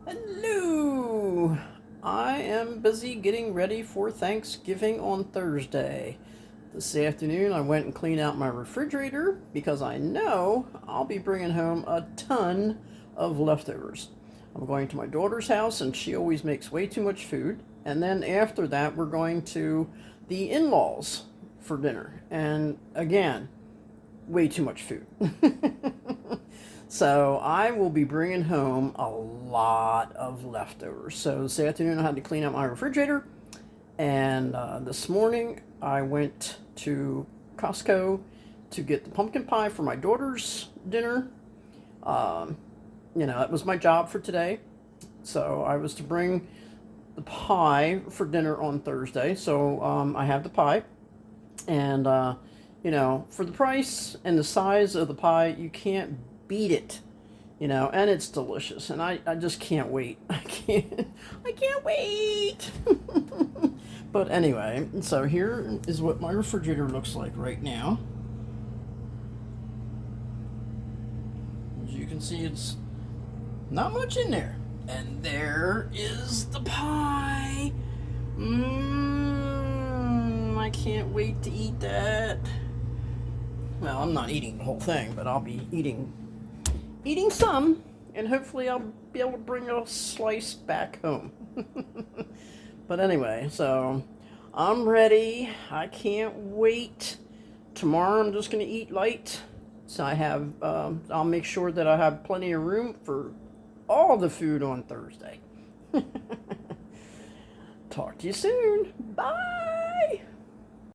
Hello! I am busy getting ready for Thanksgiving on Thursday. This afternoon I went and cleaned out my refrigerator because I know I'll be bringing home a ton of leftovers. I'm going to my daughter's house and she always makes way too much food. And then after that we're going to the in-laws for dinner. And again, way too much food. So I will be bringing home a lot of leftovers. So this afternoon I had to clean out my refrigerator, and this morning I went to Costco to get the pumpkin pie for my daughter's dinner. Um, that was my job for today. So I was to bring the pie for dinner on Thursday. So I have the pie, and for the price and the size of the pie, you can't beat it. And it's delicious, and I just can't wait. I can't wait. But anyway, so here is what my refrigerator looks like right now. As you can see, it's not much in there. And there is the pie. I can't wait to eat that. Well, I'm not eating the whole thing, but I'll be eating some, and hopefully I'll be able to bring a slice back home. But anyway, so I'm ready. I can't wait. Tomorrow I'm just going to eat light. So I'll make sure that I have plenty of room for all the food on Thursday. Talk to you soon. Bye.